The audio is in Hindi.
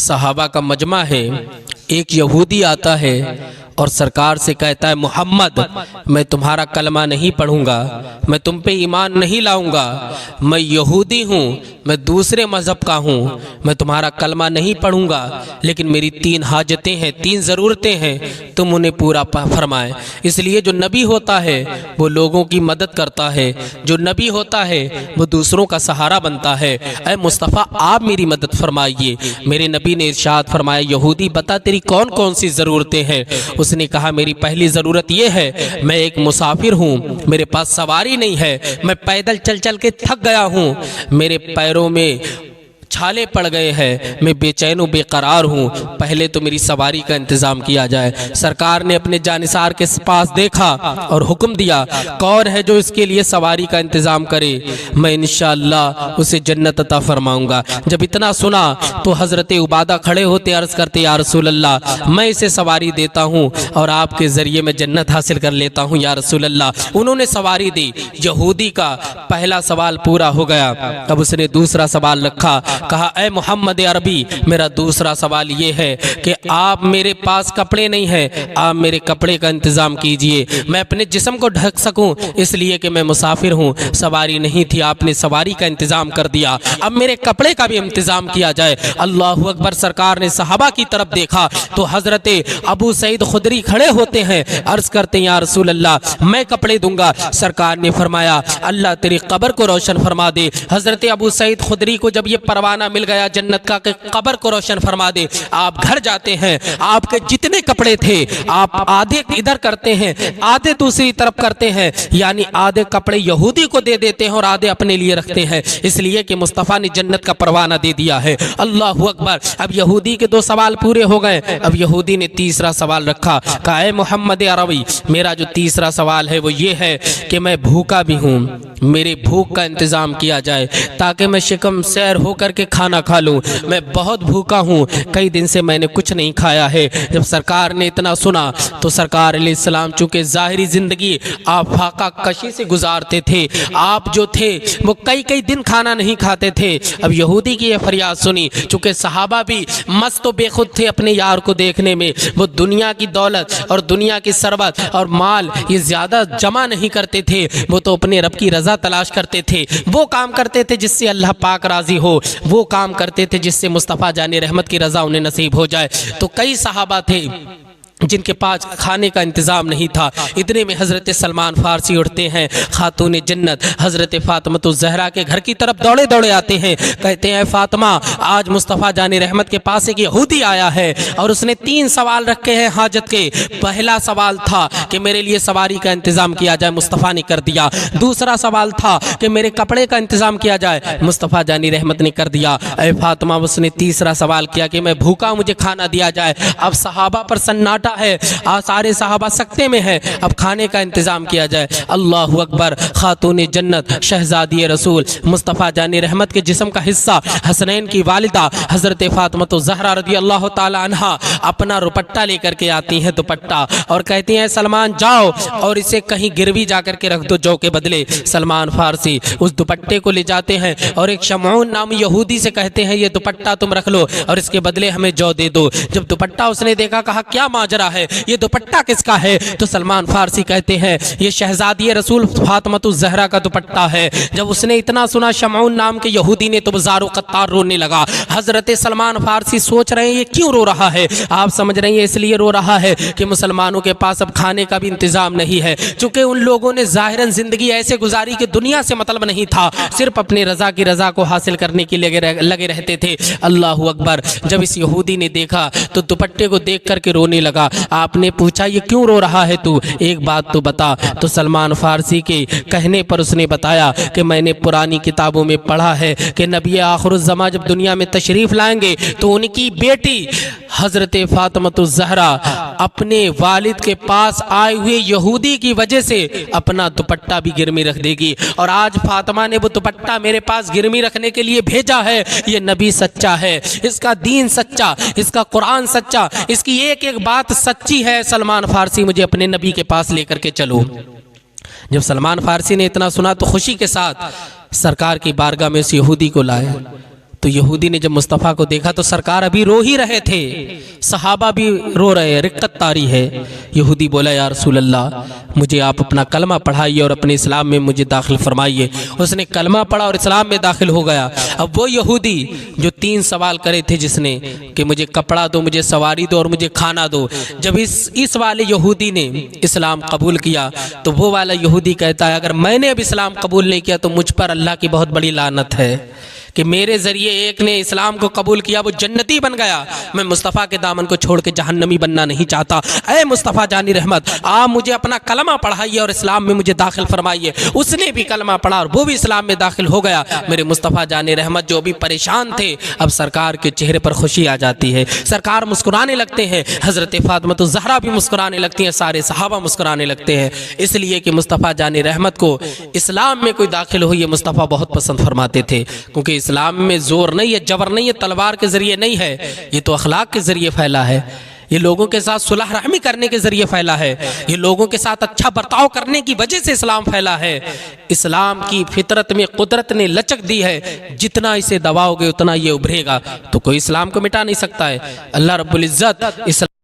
सहाबा का मजमा है। एक यहूदी आता है और सरकार से कहता है, मोहम्मद मैं तुम्हारा कलमा नहीं पढ़ूंगा, मैं तुम पे ईमान नहीं लाऊंगा, मैं यहूदी हूँ, मैं दूसरे मज़हब का हूँ, मैं तुम्हारा कलमा नहीं पढ़ूंगा, लेकिन मेरी 3 हाजतें हैं, 3 ज़रूरतें हैं, तुम उन्हें पूरा फरमाएं। इसलिए जो नबी होता है वो लोगों की मदद करता है, जो नबी होता है वो दूसरों का सहारा बनता है। ऐ मुस्तफ़ा आप मेरी मदद फरमाइए। मेरे नबी ने इरशाद फरमाया, यहूदी बता तेरी कौन कौन सी ज़रूरतें हैं। उसने कहा, मेरी पहली ज़रूरत यह है, मैं एक मुसाफिर हूँ, मेरे पास सवारी नहीं है, मैं पैदल चल चल के थक गया हूँ, मेरे पैरों में छाले पड़ गए हैं, मैं बेचैन हूँ, बेकरार हूँ, पहले तो मेरी सवारी का इंतज़ाम किया जाए। सरकार ने अपने जानिसार के पास देखा और हुक्म दिया, कौन है जो इसके लिए सवारी का इंतज़ाम करे, मैं इंशाअल्लाह उसे जन्नत अता फरमाऊँगा। जब इतना सुना तो हज़रत उबादा खड़े होते अर्ज़ करते, या रसूल अल्लाह मैं इसे सवारी देता हूँ और आपके ज़रिए मैं जन्नत हासिल कर लेता हूँ या रसूल अल्लाह। उन्होंने सवारी दी। यहूदी का पहला सवाल पूरा हो गया। अब उसने दूसरा सवाल रखा, कहा, ऐ मोहम्मद अरबी मेरा दूसरा सवाल ये है कि आप मेरे पास कपड़े नहीं हैं, आप मेरे कपड़े का इंतज़ाम कीजिए, मैं अपने जिस्म को ढक सकूं, इसलिए कि मैं मुसाफिर हूं, सवारी नहीं थी, आपने सवारी का इंतज़ाम कर दिया, अब मेरे कपड़े का भी इंतज़ाम किया जाए। अल्लाहु अकबर। सरकार ने सहाबा की तरफ देखा तो हज़रत अबू सईद खुदरी खड़े होते हैं, अर्ज़ करते हैं, या रसूल अल्लाह मैं कपड़े दूंगा। सरकार ने फरमाया, अल्लाह तेरी कब्र को रोशन फरमा दे। हज़रत अबू सईद खुदरी को जब ये परवाना मिल गया जन्नत का कि कब्र को रोशन फरमा दे, आप घर जाते हैं, आपके जितने कपड़े थे आप आधे इधर करते हैं, आधे दूसरी तरफ करते हैं, यानी आधे कपड़े यहूदी को दे देते हैं और आधे अपने लिए रखते हैं, इसलिए कि मुस्तफ़ा ने जन्नत का परवाना दे दिया है। अल्लाहु अकबर। अब यहूदी के 2 सवाल पूरे हो गए। अब यहूदी ने तीसरा सवाल रखा, कहा, ऐ मोहम्मद अरबी मेरा जो तीसरा सवाल है वो ये है कि मैं भूखा भी हूँ, मेरे भूख का इंतज़ाम किया जाए ताकि मैं शिकम सैर होकर के खाना खा लूँ, मैं बहुत भूखा हूँ, कई दिन से मैंने कुछ नहीं खाया है। जब सरकार ने इतना सुना तो सरकार अलैहिस्सलाम चूँकि ज़ाहिरी ज़िंदगी आप फाका कशी से गुजारते थे, आप जो थे वो कई कई दिन खाना नहीं खाते थे। अब यहूदी की यह फरियाद सुनी, चूँकि सहाबा भी मस्त व बेखुद थे अपने यार को देखने में, वो दुनिया की दौलत और दुनिया की सरबत और माल ये ज़्यादा जमा नहीं करते थे, वो तो अपने रब की रज़ा तलाश करते थे, वो काम करते थे जिससे अल्लाह पाक राज़ी हो, वो काम करते थे जिससे मुस्तफ़ा जाने रहमत की रज़ा उन्हें नसीब हो जाए। तो कई सहाबा थे जिनके पास खाने का इंतज़ाम नहीं था। इतने में हज़रत सलमान फ़ारसी उठते हैं, खातून जन्नत हज़रत फ़ातिमा ज़हरा के घर की तरफ दौड़े दौड़े आते हैं, कहते हैं, फ़ातिमा आज मुस्तफ़ा जाने रहमत के पास एक यहूदी आया है और उसने 3 सवाल रखे हैं हाजत के। पहला सवाल था कि मेरे लिए सवारी का इंतज़ाम किया जाए, मुस्तफ़ा ने कर दिया। दूसरा सवाल था कि मेरे कपड़े का इंतज़ाम किया जाए, मुस्तफ़ा जानी रहमत ने कर दिया। ऐ फ़ातिमा उसने तीसरा सवाल किया कि मैं भूखा, मुझे खाना दिया जाए। अब सहाबा पर सन्नाटा है, सारे सहाबा सकते में है, अब खाने का इंतज़ाम किया जाए। अल्लाहु अकबर। खातून जन्नत शहजादी रसूल मुस्तफ़ा जानी रहमत के जिस्म का हिस्सा हसनैन की वालिदा हज़रत फ़ातिमा ज़हरा रज़ी अल्लाह ताला अन्हा अपना दुपट्टा लेकर के आती हैं, दुपट्टा, और कहती हैं, सलमान जाओ और इसे कहीं गिरवी जाकर के रख दो जौ के बदले। सलमान फ़ारसी उस दुपट्टे को ले जाते हैं और एक शमऊन नाम यहूदी से कहते हैं, ये दुपट्टा तुम रख लो और इसके बदले हमें जौ दे दो। जब दुपट्टा उसने देखा, कहा, क्या माजरा है, ये दुपट्टा किसका है? तो सलमान फ़ारसी कहते हैं, ये शहजादी रसूल फ़ातिमा ज़हरा का दुपट्टा है। जब उसने इतना सुना शमऊन नाम के यहूदी ने तो ज़ारो क़त्तार रोने लगा। हज़रत सलमान फ़ारसी सोच रहे हैं ये क्यों रो रहा है? आप समझ रहे हैं इसलिए रो रहा है कि मुसलमानों के पास अब खाने का भी इंतज़ाम नहीं है, चूँकि उन लोगों ने ज़ाहिरन ज़िंदगी ऐसे गुजारी कि दुनिया से मतलब नहीं था, सिर्फ अपने रज़ा की रज़ा को हासिल करने के लिए लगे रहते थे। अल्लाहु अकबर। जब इस यहूदी ने देखा तो दुपट्टे को देख करके रोने लगा। आपने पूछा, ये क्यों रो रहा है तू, एक बात तो बता। तो सलमान फ़ारसी के कहने पर उसने बताया कि मैंने पुरानी किताबों में पढ़ा है कि नबी आखिरुज़्ज़मा जब दुनिया में तशरीफ़ लाएंगे तो उनकी बेटी हज़रत फ़ातिमा ज़हरा अपने वालिद के पास आए हुए यहूदी की वजह से अपना दुपट्टा भी गिरमी रख देगी। और आज फ़ातिमा ने वो दुपट्टा मेरे पास गिरमी रखने के लिए भेजा है। ये नबी सच्चा है, इसका दीन सच्चा, इसका कुरान सच्चा, इसकी एक एक बात सच्ची है। सलमान फ़ारसी मुझे अपने नबी के पास लेकर के चलो। जब सलमान फ़ारसी ने इतना सुना तो खुशी के साथ सरकार की बारगाह में उस यहूदी को लाए, तो यहूदी ने जब मुस्तफ़ा को देखा तो सरकार अभी रो ही रहे थे, सहाबा भी रो रहे हैं, रिक्कत तारी है। यहूदी बोला या रसूल अल्लाह, मुझे आप अपना कलमा पढ़ाइए और अपने इस्लाम में मुझे दाखिल फरमाइए। उसने कलमा पढ़ा और इस्लाम में दाखिल हो गया। अब वो यहूदी जो 3 सवाल करे थे जिसने कि मुझे कपड़ा दो, मुझे सवारी दो और मुझे खाना दो, जब इस वाले यहूदी ने इस्लाम कबूल किया तो वो वाला यहूदी कहता है अगर मैंने अब इस्लाम कबूल नहीं किया तो मुझ पर अल्लाह की बहुत बड़ी लानत है कि मेरे ज़रिए एक ने इस्लाम को कबूल किया, वो जन्नती बन गया। मैं मुस्तफ़ा के दामन को छोड़ के जहन्नमी बनना नहीं चाहता। ऐ मुस्तफ़ा जानी रहमत, आप मुझे अपना कलमा पढ़ाइए और इस्लाम में मुझे दाखिल फरमाइए। उसने भी कलमा पढ़ा और वो भी इस्लाम में दाखिल हो गया। मेरे मुस्तफ़ा जानी रहमत जो भी परेशान थे, अब सरकार के चेहरे पर खुशी आ जाती है, सरकार मुस्कुराने लगते हैं। हज़रत फ़ातिमा ज़हरा भी मुस्कुराने लगती हैं, सारे सहाबा मुस्कुराने लगते हैं, इसलिए कि मुस्तफ़ा जानी रहमत को इस्लाम में कोई दाखिल हो ये मुस्तफ़ा बहुत पसंद फरमाते थे। क्योंकि इस्लाम में जोर नहीं है, जबर नहीं है, तलवार के जरिए नहीं है, ये तो अखलाक के जरिए फैला है, ये लोगों के साथ सुलह रहमी करने के जरिए फैला है, ये लोगों के साथ अच्छा बर्ताव करने की वजह से इस्लाम फैला है। इस्लाम की फितरत में कुदरत ने लचक दी है, जितना इसे दबाओगे उतना ये उभरेगा, तो कोई इस्लाम को मिटा नहीं सकता है। अल्लाह रब्बुल इज्जत